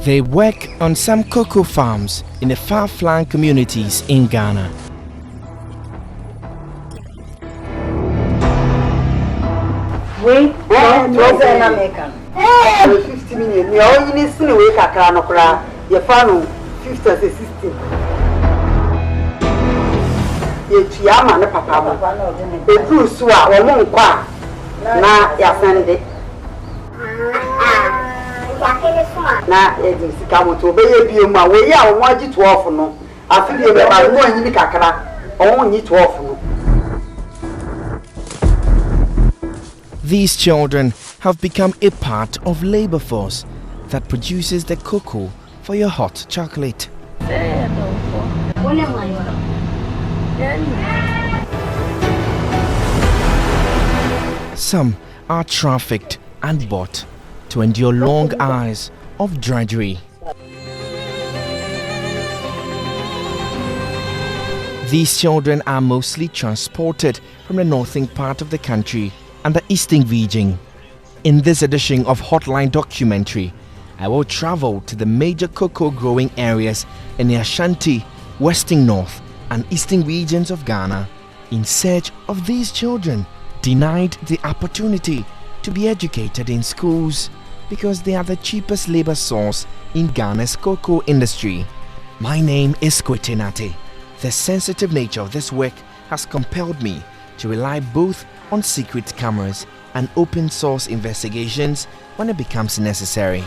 They work on some cocoa farms in the far-flung communities in Ghana. Wait, 50 million. You only need to wake a crown of your family 50 as a system. Yet, Yama and Papa, a true swap or moon qua. Now, Yasande. Now, it is come to obey you, my way. I want you to offer no. I feel you about one in the Kakara, only to offer no. These children have become a part of labor force that produces the cocoa for your hot chocolate. Some are trafficked and bought to endure long hours of drudgery. These children are mostly transported from the northern part of the country and the eastern region. In this edition of Hotline documentary, I will travel to the major cocoa growing areas in the Ashanti, Western North and Eastern regions of Ghana in search of these children denied the opportunity to be educated in schools because they are the cheapest labor source in Ghana's cocoa industry. My name is Kwetey Nartey. The sensitive nature of this work has compelled me to rely both on secret cameras and open source investigations when it becomes necessary.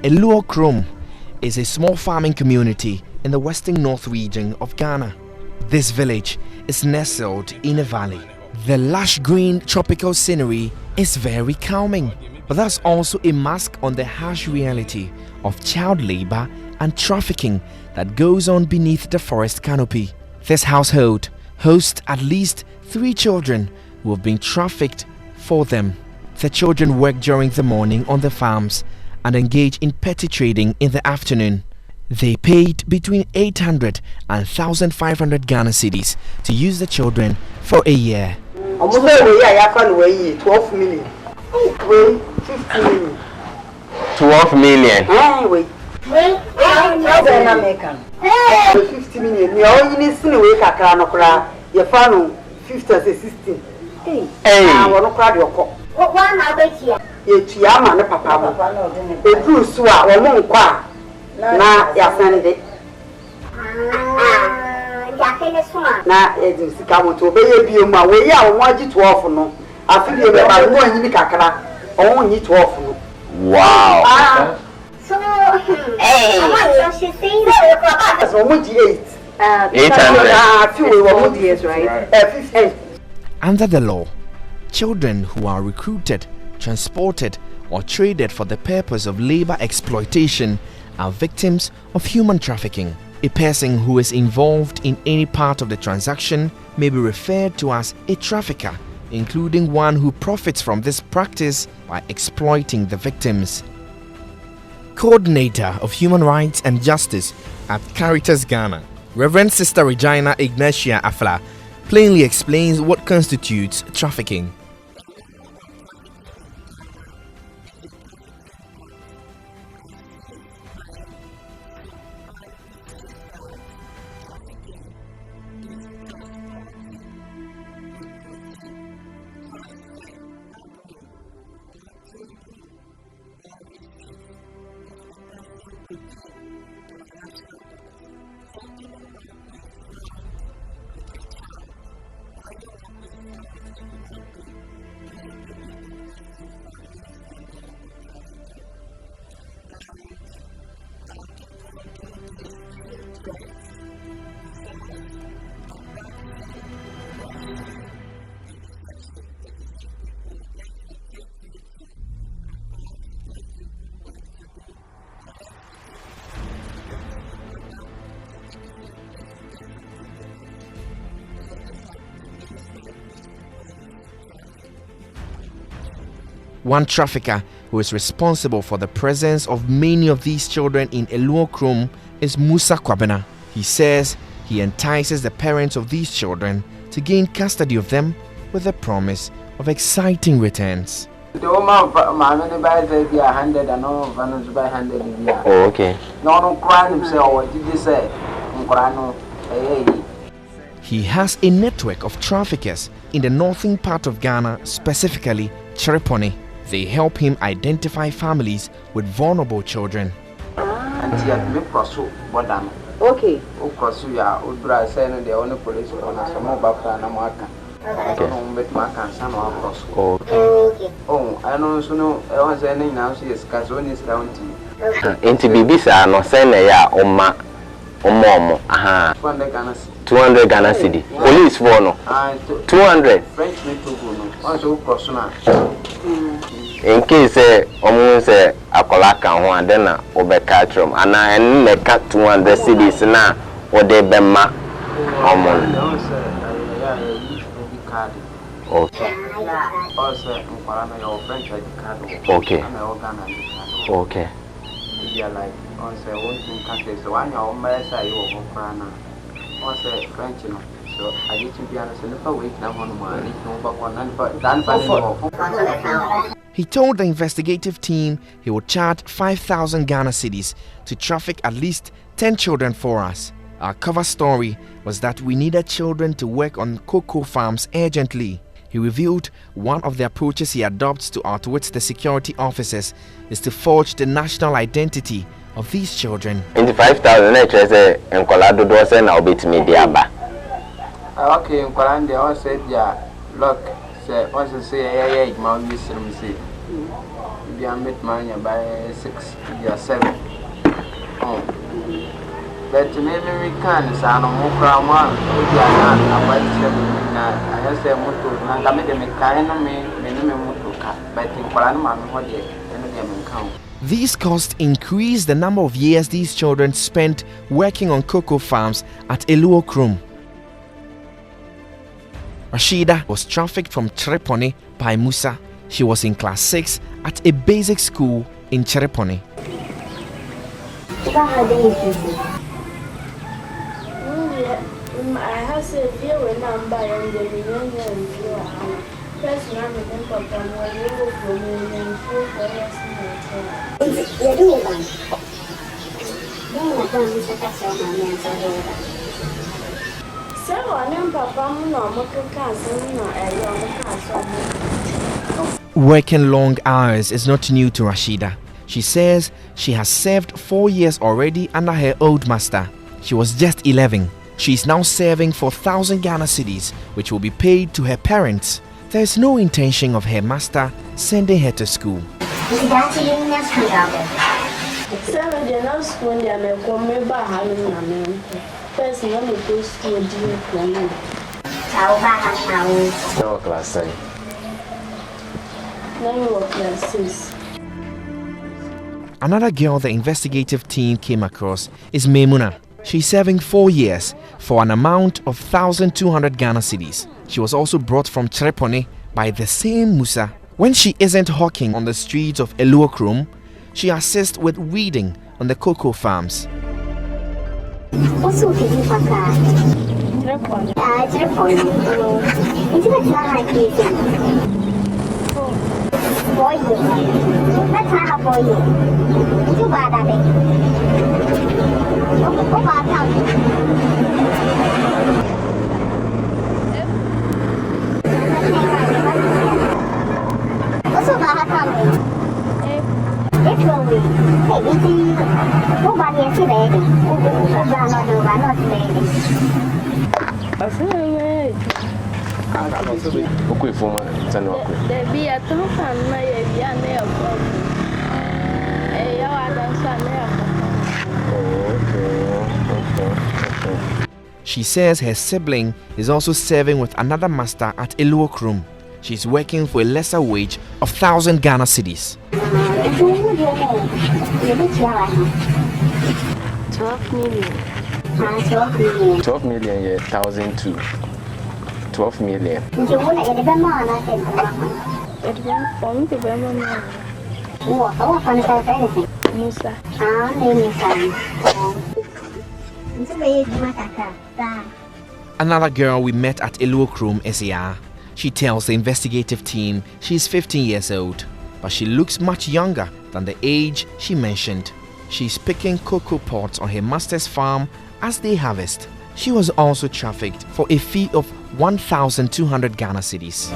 Eluokrom is a small farming community in the western north region of Ghana. This village is nestled in a valley. The lush green tropical scenery is very calming, but that's also a mask on the harsh reality of child labor and trafficking that goes on beneath the forest canopy. This household hosts at least 3 children who have been trafficked for them. The children work during the morning on the farms and engage in petty trading in the afternoon. They paid between 800 and 1,500 Ghana cedis to use the children for a year. 12 million. 50 million. 12 million. Wait. 50 million. You only need to wake a crown of your family 50 as a system. Hey, I want to cry your cock. What one I bet you? Yet, Yama and Papa, a true swap or moon qua. Now, Yasande. Now, it is come to obey you, my way. I want you to offer no. I feel you about one in the Kakara, only to offer no. Wow. So, hey, she thinks that's 800. 800. Few were years, right? Under the law, children who are recruited, transported, or traded for the purpose of labor exploitation are victims of human trafficking. A person who is involved in any part of the transaction may be referred to as a trafficker, including one who profits from this practice by exploiting the victims. Coordinator of Human Rights and Justice at Caritas Ghana, Reverend Sister Regina Ignatia Afla, plainly explains what constitutes trafficking. One trafficker who is responsible for the presence of many of these children in Eluokrom is Musa Kwabena. He says he entices the parents of these children to gain custody of them with the promise of exciting returns. Oh, okay. He has a network of traffickers in the northern part of Ghana, specifically Chereponi. They help him identify families with vulnerable children. Okay. Into Bibisa, no send ya Oma 200 Ghana cedi. Police for no 200. In case almost a colaka one, then over catch room, and I make 200 cedis now, or they bema. Okay. Okay. Okay. He told the investigative team he would charge 5,000 Ghana cedis to traffic at least 10 children for us. Our cover story was that we needed children to work on cocoa farms urgently. He revealed one of the approaches he adopts to outwit the security officers is to forge the national identity of these children. 5,000 and Colado does and I'll be to me, Diaba. Okay, in Colanda, I said, yeah, look, say, also say, Mount Wisdom, see. Be a met money by 6 or 7. Oh, but maybe we can, son, or more crown one, we are not about 7. I say, Mutu, and I made a kind of me, but in Colana, what they count. These costs increase the number of years these children spent working on cocoa farms at Eluokrum. Rashida was trafficked from Chereponi by Musa. She was in class 6 at a basic school in Chereponi. I have said you when I'm buying the reunion. First, I'm a papa, Working long hours is not new to Rashida. She says she has served 4 years already under her old master. She was just 11. She is now serving for 1,000 Ghana cedis, which will be paid to her parents. There is no intention of her master sending her to school. Another girl the investigative team came across is Memuna. She's serving 4 years for an amount of 1,200 Ghana cedis. She was also brought from Chereponi by the same Musa. When she isn't hawking on the streets of Eluokrum, she assists with weeding on the cocoa farms. She says her sibling is also serving with another master at Eluokrum. She's working for a lesser wage of 1,000 Ghana cedis. 12 million. 12 million, yeah, 1,002. 12 million. Another girl we met at Eluokrum SAR. She tells the investigative team she is 15 years old, but she looks much younger than the age she mentioned. She's picking cocoa pods on her master's farm as they harvest. She was also trafficked for a fee of 1,200 Ghana cedis.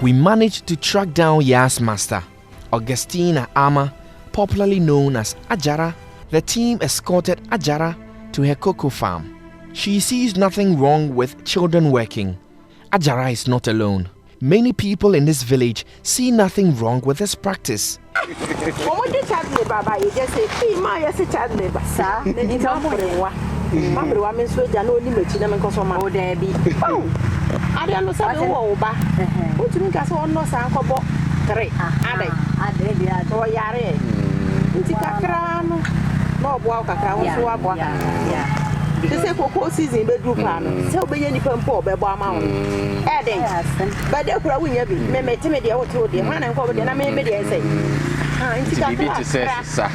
We managed to track down Ya's master, Augustina Ama, popularly known as Ajara. The team escorted Ajara to her cocoa farm. She sees nothing wrong with children working. Ajara is not alone. Many people in this village see nothing wrong with this practice. They say cocoa season be do plan. So be any pump be bo amount. But they could win you be. Me tell me dey what to dey. Man and go dey na me dey say. Inti bi to say sir.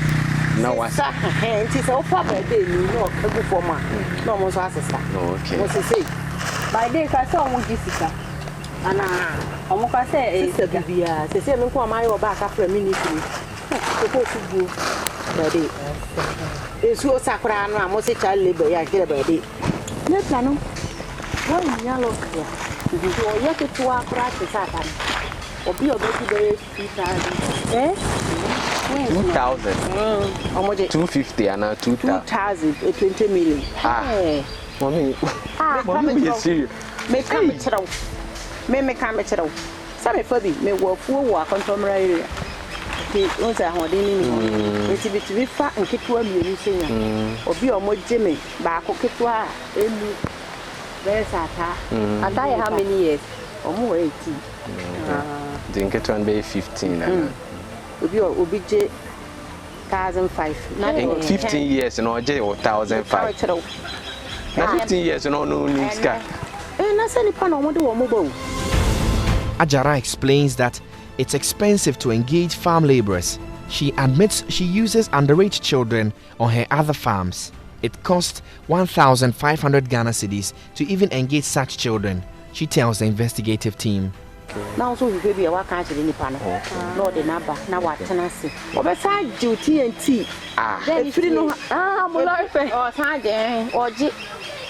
Na wa. Inti say o fa be dey ni no egu for ma. No mo so asesa. Okay. Mo say by day ka so won jisika. Ana omo ka say e se bia. Say me ko ma yo ba ka fra ministry. Cocoa fugu. But dey. Esu osakra no amose child labor ya kire body ne plano won nya lo kra o ye ke to akra te satan obi obeti be 2000 2000 omoje 250 and 2000 20 million mommy you serious me come chiro me come chiro sabe fabi me wo fuo wo akontomra area on say hodin ni eti bitimi fa nketewa mienu senya obi omoje me ba ko ketewa elu besata ata how many years omo 18 the nketewa be 15 obi je 1005 na 15 years no je 1005 na 15 years no news ka na say ni pa no mo de wo mo ba. Ajara explains that it's expensive to engage farm laborers. She admits she uses underage children on her other farms. It costs 1,500 Ghana cedis to even engage such children, she tells the investigative team. Now so we be a work actually in Pano. No the number, now what can I say? Beside duty and tea. Then if you know or Saturday or G.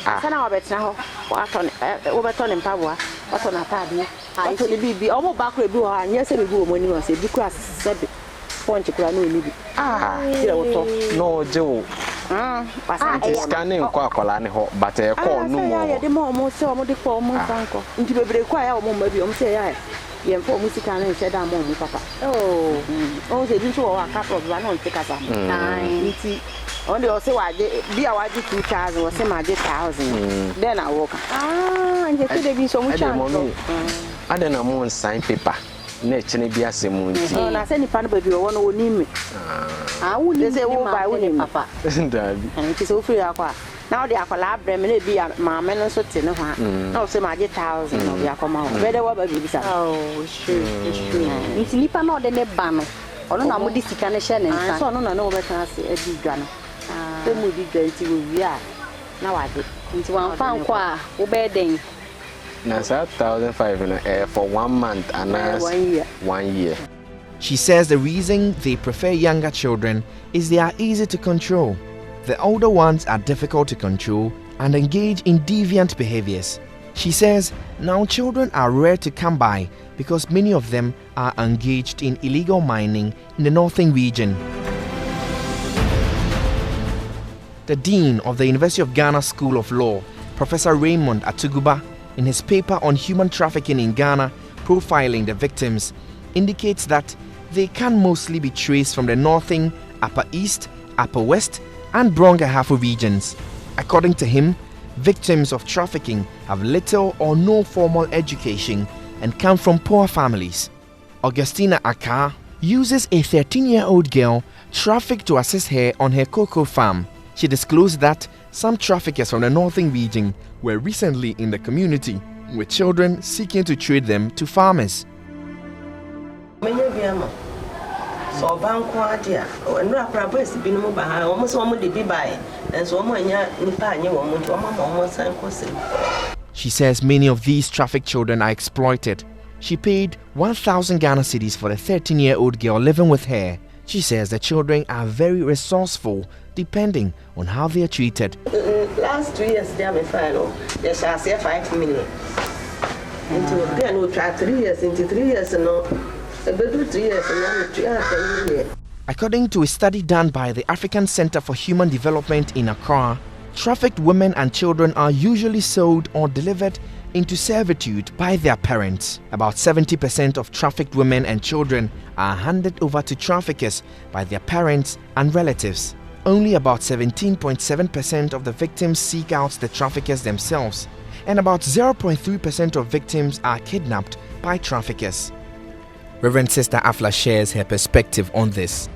Sana bet now. What on Overton and Pavua? What on a tabby? I told the BB almost back with you and yes, we go when you say because said point to cry no Joe. Scanning Quacolani hot, but a call no more. The more so more the form uncle. Into the require a moment maybe say I am for music and said I'm on papa. Oh, they do a couple of run on take us up. Only also I be a 2,000 or some 1,000. Then I walk. And you could have been so much. I don't know more sign paper. Nature be a same. No, I send the pan baby one who need me. I wouldn't say, oh, I wouldn't, papa. And it is so free. Now they are collaborating, maybe my men also tin. No, say my 1,000 of your come out. Better what baby. Oh, sure. It's Nipa not the banner. Or no, I'm this kind of channel. I saw no better as a big gun. The movie dating we are. Now I did. Into one found qua, obeying. That's 1,500 for 1 month and 1 year. She says the reason they prefer younger children is they are easy to control. The older ones are difficult to control and engage in deviant behaviors. She says now children are rare to come by because many of them are engaged in illegal mining in the northern region. The Dean of the University of Ghana School of Law, Professor Raymond Atuguba, in his paper on human trafficking in Ghana, profiling the victims, indicates that they can mostly be traced from the northern, upper east, upper west, and Brong-Ahafo regions. According to him, victims of trafficking have little or no formal education and come from poor families. Augustina Aka uses a 13-year-old girl trafficked to assist her on her cocoa farm. She disclosed that some traffickers from the northern region were recently in the community, with children seeking to trade them to farmers. So banko adia, and rap is been moved by almost almost the buy, and so much Nipanya woman to almost and She says many of these trafficked children are exploited. She paid 1,000 Ghana cedis for a 13-year-old girl living with her. She says the children are very resourceful depending on how they are treated. Last 2 years, they are my final. They shall say 5 million. Then we'll try 3 years, into 3 years, and no. 3 years, and then 10 million. According to a study done by the African Center for Human Development in Accra, trafficked women and children are usually sold or delivered into servitude by their parents. About 70% of trafficked women and children are handed over to traffickers by their parents and relatives. Only about 17.7% of the victims seek out the traffickers themselves, and about 0.3% of victims are kidnapped by traffickers. Reverend Sister Afla shares her perspective on this.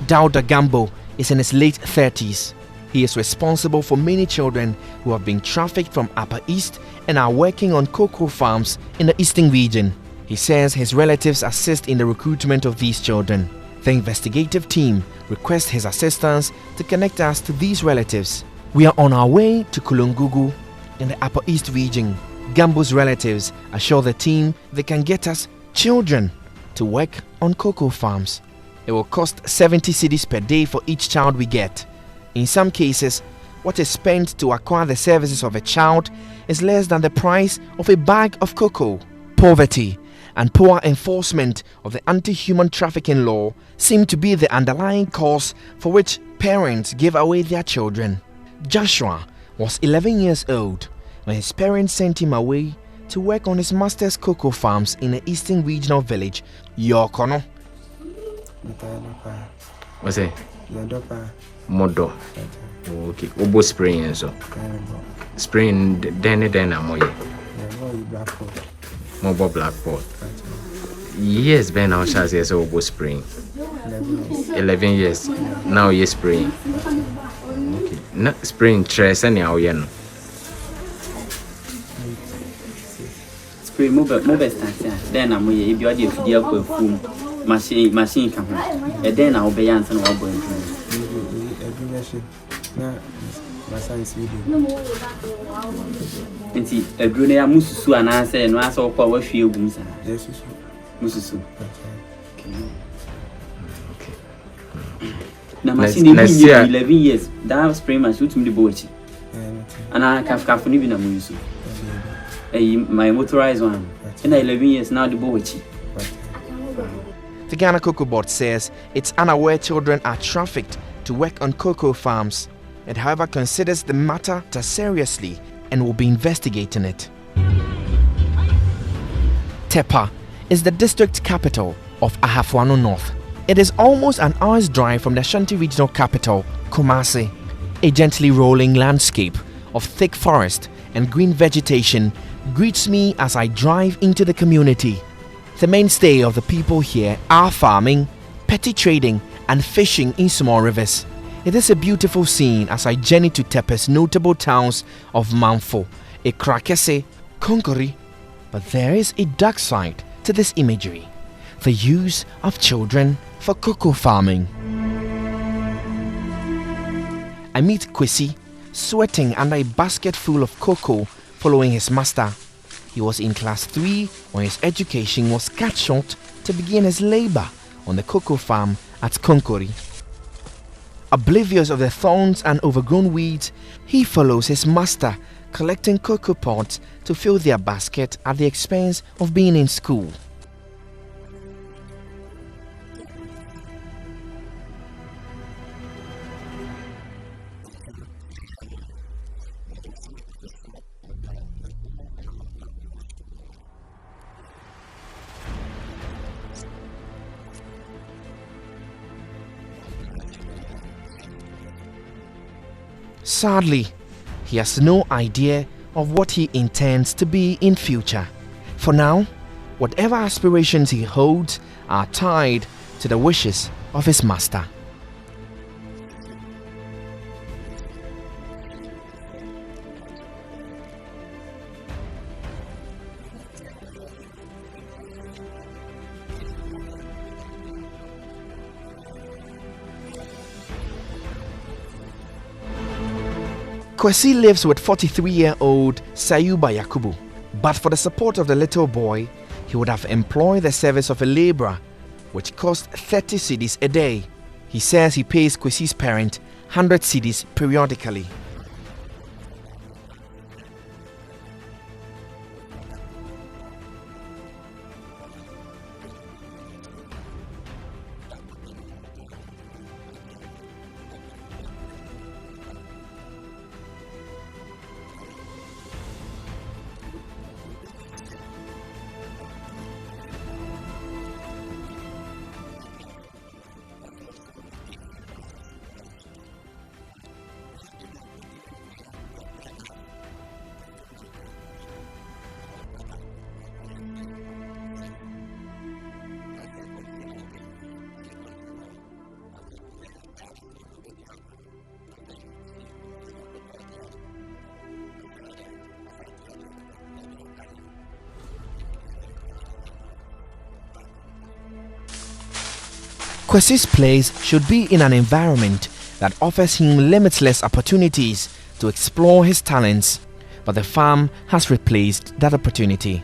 Dauda Gambo is in his late 30s. He is responsible for many children who have been trafficked from Upper East and are working on cocoa farms in the Eastern region. He says his relatives assist in the recruitment of these children. The investigative team requests his assistance to connect us to these relatives. We are on our way to Kulungugu in the Upper East region. Gambo's relatives assure the team they can get us children to work on cocoa farms. It will cost 70 cedis per day for each child we get. In some cases, what is spent to acquire the services of a child is less than the price of a bag of cocoa. Poverty and poor enforcement of the anti-human trafficking law seem to be the underlying cause for which parents give away their children. Joshua was 11 years old when his parents sent him away to work on his master's cocoa farms in the eastern regional village, Yokono. What's it? Modo. Okay. Obo spraying so. Spraying then amoye. Mobile blackboard. Yes, Ben now shall say so obo spraying. 11 years. Now you're spraying. Okay. Not spraying stress anyhow, you know. Spray mobile stand. Then amoye if you are the video for machine come and then I'll be answering what going to see a Brunea Musu and answer and answer what few booms. Musu. Now, my 11 years, that spring my shoot me the boat. And I can't for living a musu. My motorized one. And 11 years now the boat. The Ghana Cocoa Board says it's unaware children are trafficked to work on cocoa farms. It, however, considers the matter seriously and will be investigating it. Tepa is the district capital of Ahafwano North. It is almost an hour's drive from the Ashanti regional capital, Kumasi. A gently rolling landscape of thick forest and green vegetation greets me as I drive into the community. The mainstay of the people here are farming, petty trading and fishing in small rivers. It is a beautiful scene as I journey to Tepa's notable towns of Manfo, Ekrakese, Konkori. But there is a dark side to this imagery: the use of children for cocoa farming. I meet Kwesi, sweating under a basket full of cocoa following his master. He was in class 3 when his education was cut short to begin his labor on the cocoa farm at Konkori. Oblivious of the thorns and overgrown weeds, he follows his master, collecting cocoa pods to fill their basket at the expense of being in school. Sadly, he has no idea of what he intends to be in future. For now, whatever aspirations he holds are tied to the wishes of his master. Kwesi lives with 43-year-old Sayuba Yakubu, but for the support of the little boy, he would have employed the service of a laborer, which cost 30 cedis a day. He says he pays Kwesi's parent 100 cedis periodically. Kwesi's place should be in an environment that offers him limitless opportunities to explore his talents, but the farm has replaced that opportunity.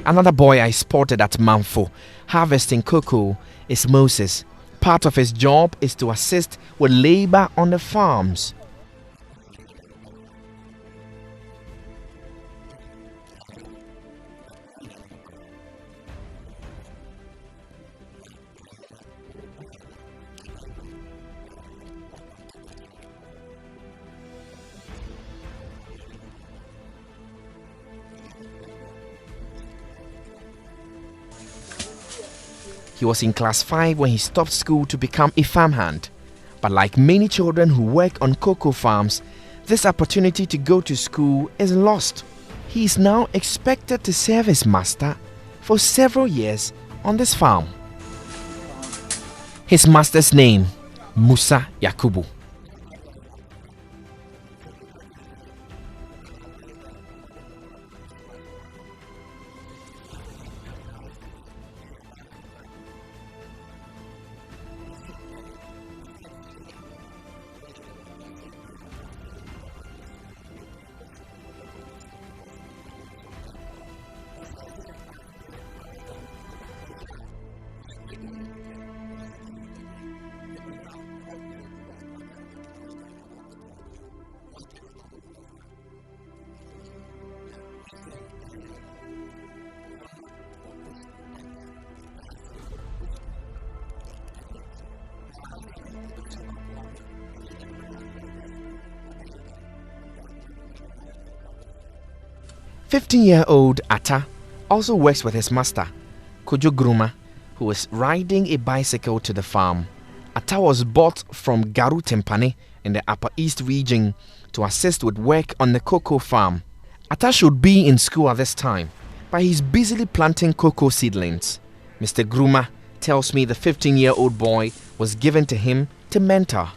Another boy I spotted at Manfo harvesting cocoa is Moses. Part of his job is to assist with labor on the farms. He was in class 5 when he stopped school to become a farmhand. But like many children who work on cocoa farms, this opportunity to go to school is lost. He is now expected to serve his master for several years on this farm. His master's name, Musa Yakubu. "15-year-old Atta also works with his master, Kojo Gruma, who is riding a bicycle to the farm. Atta was bought from Garu Tempane in the Upper East region to assist with work on the cocoa farm. Atta should be in school at this time, but he's busily planting cocoa seedlings. Mr. Gruma tells me the 15-year-old boy was given to him to mentor.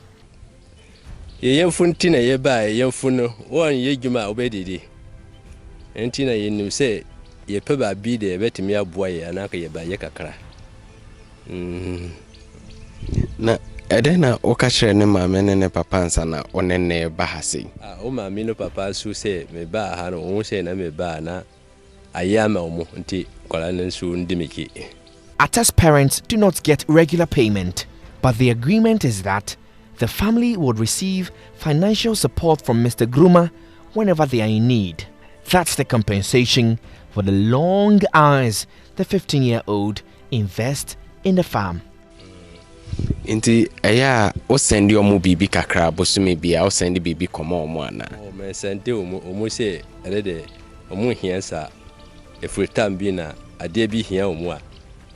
Entina yenu se ye peba bi de betimi aboye anaka ye ba ye kakra na edena okachre ne maame ne papa nsa na onene ba hase o maame no papa su se me ba ha no o se na me ba na ayama omo nti kwala nsu ndimiki. Atta's parents do not get regular payment, but the agreement is that the family would receive financial support from Mr. Gruma whenever they are in need. That's the compensation for the long hours the 15-year-old invests in the farm. Inti aya o send your mu bibi kakra bosume bia o send bibi komo omo ana. O me send omo se elede omo hia sa every time bi na ade bi hia omo a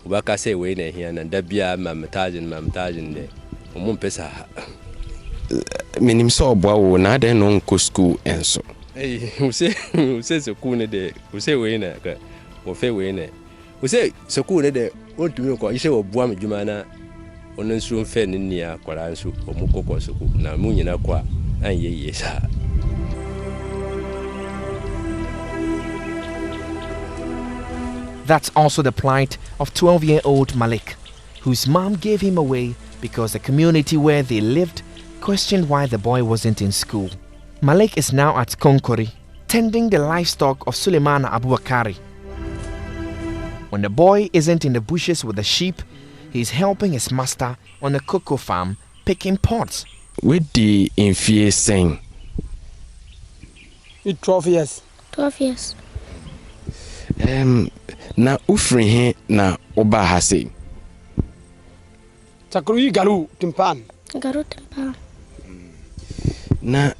obaka say we na hia na da bia mamtajin de omo mpesa minim so obo wo na de no nko school enso. Use se ku ne de use we na ka wo fe we na use se ku ne de o tumi ko ise obo am djuma na onensu mfe ne nia kwara nsu omukoko soku na mu nyina kwa anye yesa. That's also the plight of 12-year-old Malik, whose mom gave him away because the community where they lived questioned why the boy wasn't in school. Malik is now at Konkori, tending the livestock of Suleimana Abubakari. When the boy isn't in the bushes with the sheep, he's helping his master on a cocoa farm picking pods. With the infie saying, 12 years. 12 years. Na ufri he na oba hase. Takuru garu timpan. Garu timpan. Na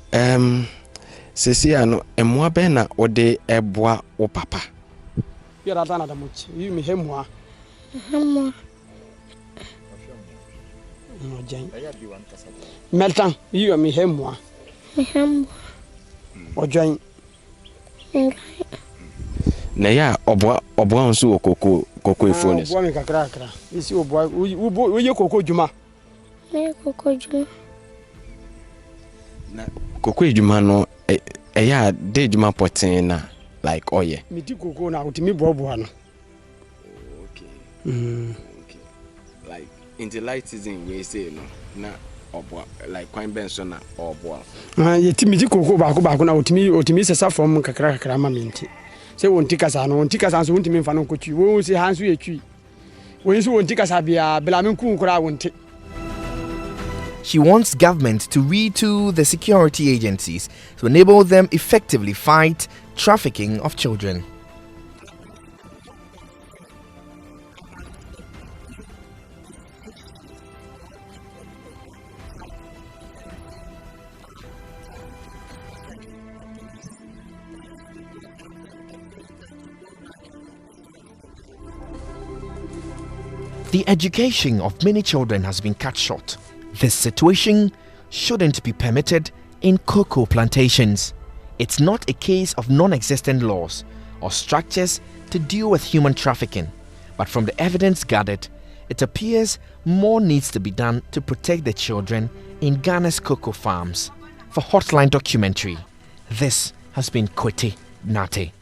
sesi ano emwa be na ode eboa o papa. Yara tana da muchi. Yi mi hemwa. Hemwa. No jan. Meltan, yi mi hemwa. Hemwa. Ojan. Na ya obwa nso okoko ifo obwa mi kakra isi obwa wo ye koko djuma. Me koko djuma. Na koko djuma no ya de djuma poten na like oye. Mi ti koko na utimi bobo no. Okay. Okay. Like in the light season we say no na obwa like kwan benso na obwa. Ye ti mi ti koko ba ko na utimi sesa from kakra ma minti. Se wonti kasa so wonti me fa no kotwi wo se hanso ye twi wo so wonti kasa bia bela me kun kura wonti. She wants government to retool the security agencies to enable them effectively fight trafficking of children. The education of many children has been cut short. This situation shouldn't be permitted in cocoa plantations. It's not a case of non-existent laws or structures to deal with human trafficking, but from the evidence gathered, it appears more needs to be done to protect the children in Ghana's cocoa farms. For Hotline documentary, this has been Kwetey Nartey.